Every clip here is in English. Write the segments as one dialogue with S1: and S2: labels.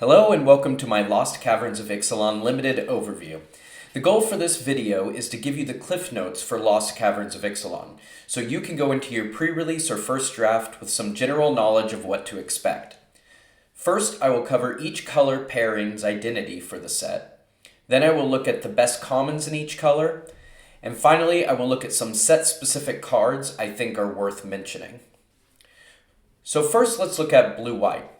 S1: Hello and welcome to my Lost Caverns of Ixalan limited overview. The goal for this video is to give you the cliff notes for Lost Caverns of Ixalan, so you can go into your pre-release or first draft with some general knowledge of what to expect. First, I will cover each color pairing's identity for the set. Then I will look at the best commons in each color. And finally, I will look at some set-specific cards I think are worth mentioning. So first, let's look at blue-white.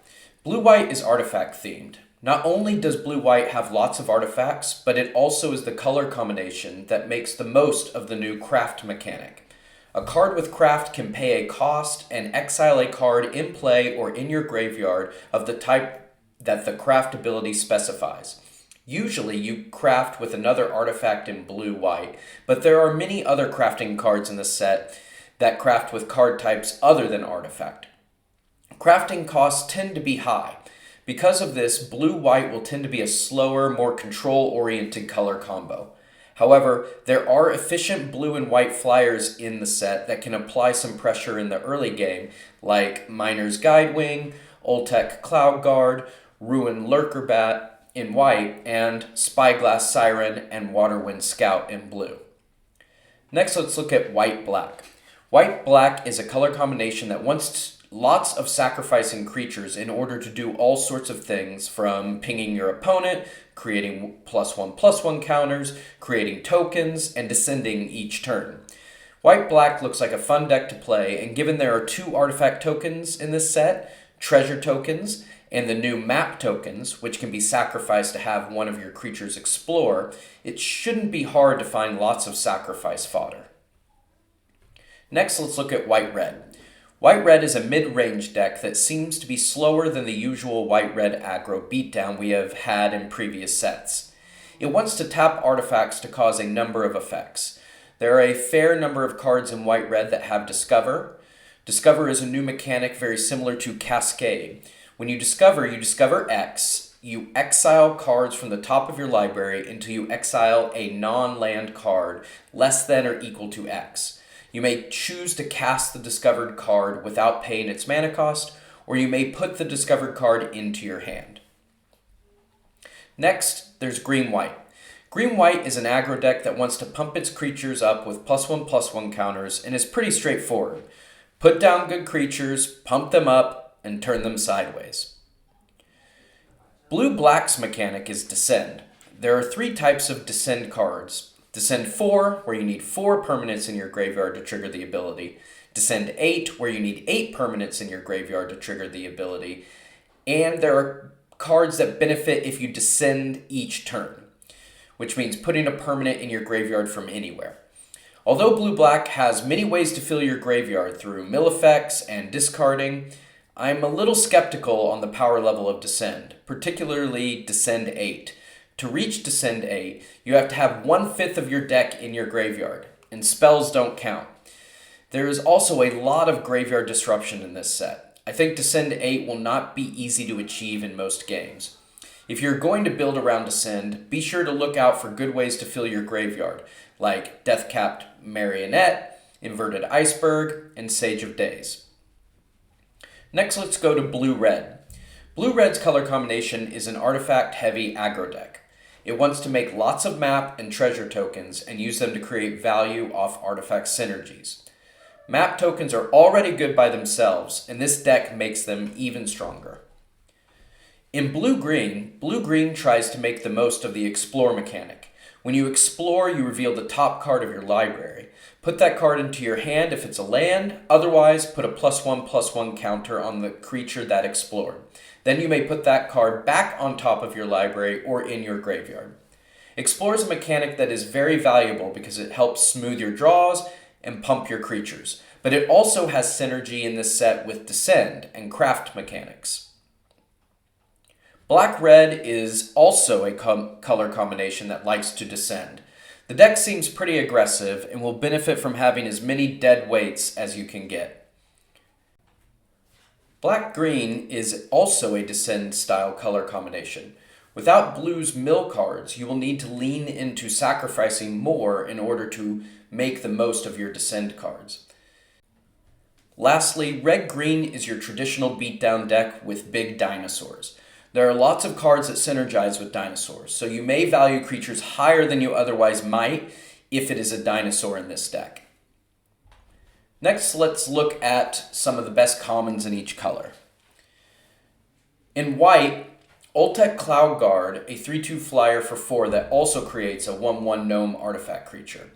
S1: Blue-white is artifact themed. Not only does blue-white have lots of artifacts, but it also is the color combination that makes the most of the new craft mechanic. A card with craft can pay a cost and exile a card in play or in your graveyard of the type that the craft ability specifies. Usually you craft with another artifact in blue-white, but there are many other crafting cards in the set that craft with card types other than artifact. Crafting costs tend to be high. Because of this, blue-white will tend to be a slower, more control-oriented color combo. However, there are efficient blue and white flyers in the set that can apply some pressure in the early game, like Miner's Guidewing, Oltec Cloud Guard, Ruin Lurkerbat in white, and Spyglass Siren and Waterwind Scout in blue. Next, let's look at white-black. White-black is a color combination that wants lots of sacrificing creatures in order to do all sorts of things, from pinging your opponent, creating +1/+1 counters, creating tokens, and descending each turn. White-black looks like a fun deck to play, and given there are 2 artifact tokens in this set, treasure tokens, and the new map tokens, which can be sacrificed to have one of your creatures explore, it shouldn't be hard to find lots of sacrifice fodder. Next, let's look at white-red. White-red is a mid-range deck that seems to be slower than the usual white-red aggro beatdown we have had in previous sets. It wants to tap artifacts to cause a number of effects. There are a fair number of cards in white-red that have Discover. Discover is a new mechanic very similar to Cascade. When you discover X, you exile cards from the top of your library until you exile a non-land card less than or equal to X. You may choose to cast the discovered card without paying its mana cost, or you may put the discovered card into your hand. Next, there's green-white. Green-white is an aggro deck that wants to pump its creatures up with +1/+1 counters and is pretty straightforward. Put down good creatures, pump them up, and turn them sideways. Blue-black's mechanic is Descend. There are 3 types of Descend cards. Descend 4, where you need 4 permanents in your graveyard to trigger the ability. Descend 8, where you need 8 permanents in your graveyard to trigger the ability. And there are cards that benefit if you descend each turn, which means putting a permanent in your graveyard from anywhere. Although blue-black has many ways to fill your graveyard through mill effects and discarding, I'm a little skeptical on the power level of Descend, particularly Descend 8. To reach Descend 8, you have to have 1/5 of your deck in your graveyard, and spells don't count. There is also a lot of graveyard disruption in this set. I think Descend 8 will not be easy to achieve in most games. If you're going to build around Descend, be sure to look out for good ways to fill your graveyard, like Death-Capped Marionette, Inverted Iceberg, and Sage of Days. Next, let's go to blue-red. Blue-red's color combination is an artifact-heavy aggro deck. It wants to make lots of map and treasure tokens and use them to create value off artifact synergies. Map tokens are already good by themselves, and this deck makes them even stronger. In blue-green tries to make the most of the explore mechanic. When you explore, you reveal the top card of your library. Put that card into your hand if it's a land, otherwise put a +1/+1 counter on the creature that explored. Then you may put that card back on top of your library or in your graveyard. Explore is a mechanic that is very valuable because it helps smooth your draws and pump your creatures, but it also has synergy in this set with Descend and craft mechanics. Black-red is also a color combination that likes to Descend. The deck seems pretty aggressive and will benefit from having as many dead weights as you can get. Black-green is also a Descend-style color combination. Without blue's mill cards, you will need to lean into sacrificing more in order to make the most of your Descend cards. Lastly, red-green is your traditional beatdown deck with big dinosaurs. There are lots of cards that synergize with dinosaurs, so you may value creatures higher than you otherwise might if it is a dinosaur in this deck. Next, let's look at some of the best commons in each color. In white, Oltec Cloud Guard, a 3/2 flyer for 4 that also creates a 1/1 gnome artifact creature.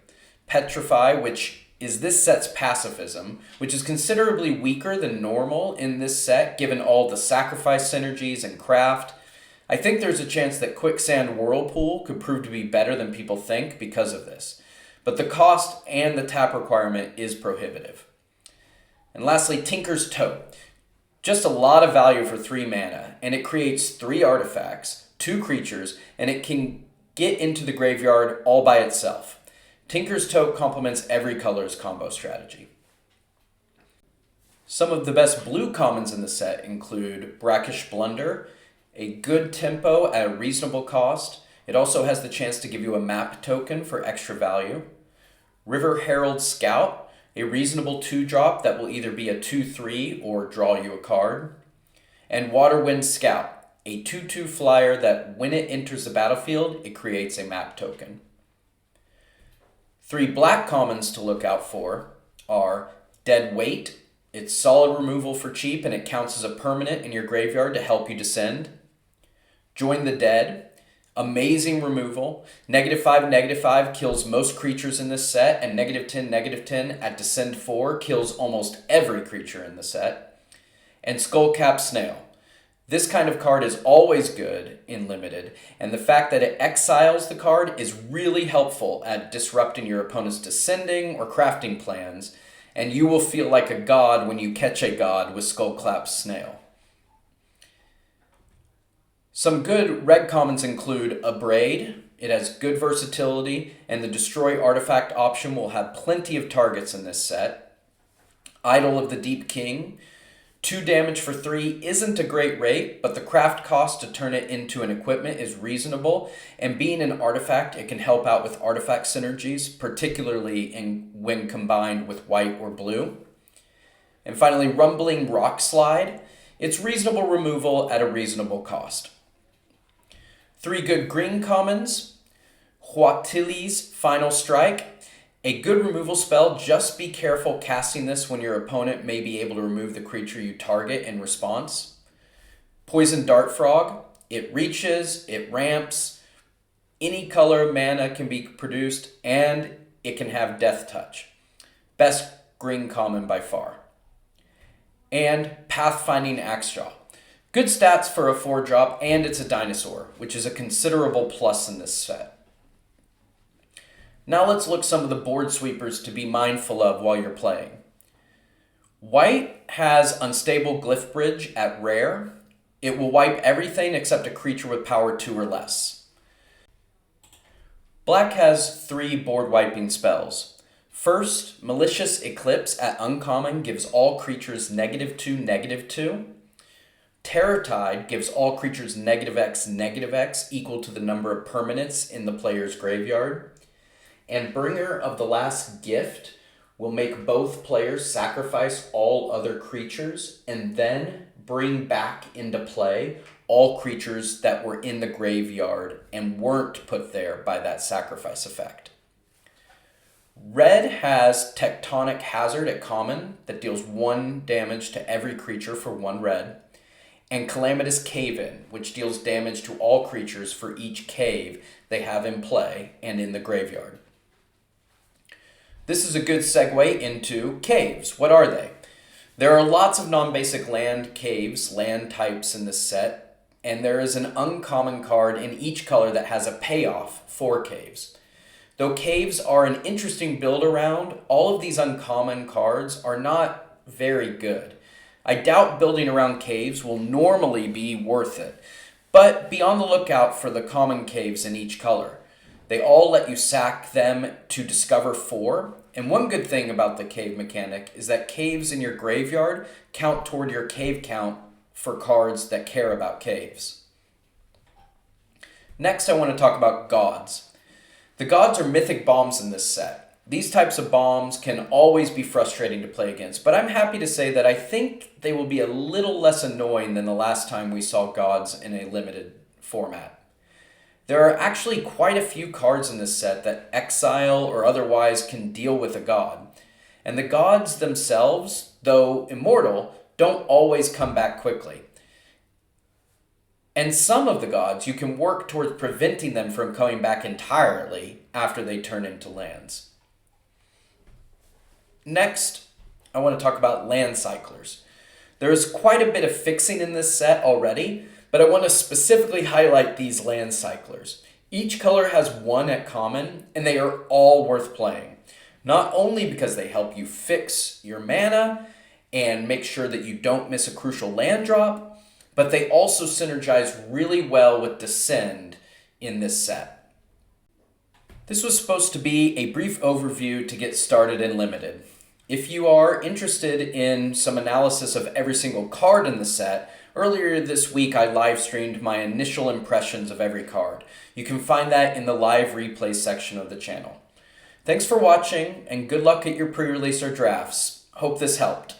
S1: Petrify, which is this set's pacifism, which is considerably weaker than normal in this set given all the sacrifice synergies and craft. I think there's a chance that Quicksand Whirlpool could prove to be better than people think because of this. But the cost and the tap requirement is prohibitive. And lastly, Tinker's Toe. Just a lot of value for 3 mana, and it creates 3 artifacts, 2 creatures, and it can get into the graveyard all by itself. Tinker's Toe complements every color's combo strategy. Some of the best blue commons in the set include Brackish Blunder, a good tempo at a reasonable cost. It also has the chance to give you a map token for extra value. River Herald Scout, a reasonable 2-drop that will either be a 2/3 or draw you a card. And Waterwind Scout, a 2/2 flyer that when it enters the battlefield, it creates a map token. 3 black commons to look out for are Dead Weight. It's solid removal for cheap and it counts as a permanent in your graveyard to help you descend. Join the Dead. Amazing removal. -5/-5 kills most creatures in this set, and -10/-10 at Descend 4 kills almost every creature in the set. And Skullcap Snail. This kind of card is always good in Limited, and the fact that it exiles the card is really helpful at disrupting your opponent's descending or crafting plans, and you will feel like a god when you catch a god with Skullcap Snail. Some good red commons include Abrade. It has good versatility, and the Destroy Artifact option will have plenty of targets in this set. Idol of the Deep King. 2 damage for 3 isn't a great rate, but the craft cost to turn it into an equipment is reasonable, and being an artifact, it can help out with artifact synergies, particularly when combined with white or blue. And finally, Rumbling Rock Slide. It's reasonable removal at a reasonable cost. 3 good green commons. Huatili's Final Strike. A good removal spell, just be careful casting this when your opponent may be able to remove the creature you target in response. Poison Dart Frog. It reaches, it ramps, any color mana can be produced, and it can have Death Touch. Best green common by far. And Pathfinding Axejaw. Good stats for a 4-drop, and it's a dinosaur, which is a considerable plus in this set. Now let's look some of the board sweepers to be mindful of while you're playing. White has Unstable Glyph Bridge at rare. It will wipe everything except a creature with power 2 or less. Black has 3 board wiping spells. First, Malicious Eclipse at uncommon gives all creatures -2/-2. Terror Tide gives all creatures -X/-X equal to the number of permanents in the player's graveyard. And Bringer of the Last Gift will make both players sacrifice all other creatures and then bring back into play all creatures that were in the graveyard and weren't put there by that sacrifice effect. Red has Tectonic Hazard at common that deals 1 damage to every creature for 1 red. And Calamitous Cave-In, which deals damage to all creatures for each cave they have in play and in the graveyard. This is a good segue into caves. What are they? There are lots of non-basic land caves, land types in this set, and there is an uncommon card in each color that has a payoff for caves. Though caves are an interesting build around, all of these uncommon cards are not very good. I doubt building around caves will normally be worth it, but be on the lookout for the common caves in each color. They all let you sack them to discover 4, and one good thing about the cave mechanic is that caves in your graveyard count toward your cave count for cards that care about caves. Next, I want to talk about gods. The gods are mythic bombs in this set. These types of bombs can always be frustrating to play against, but I'm happy to say that I think they will be a little less annoying than the last time we saw gods in a limited format. There are actually quite a few cards in this set that exile or otherwise can deal with a god, and the gods themselves, though immortal, don't always come back quickly. And some of the gods, you can work towards preventing them from coming back entirely after they turn into lands. Next, I want to talk about land cyclers. There's quite a bit of fixing in this set already, but I want to specifically highlight these land cyclers. Each color has one at common, and they are all worth playing. Not only because they help you fix your mana and make sure that you don't miss a crucial land drop, but they also synergize really well with Descend in this set. This was supposed to be a brief overview to get started in Limited. If you are interested in some analysis of every single card in the set, earlier this week I live streamed my initial impressions of every card. You can find that in the live replay section of the channel. Thanks for watching, and good luck at your pre-release or drafts. Hope this helped.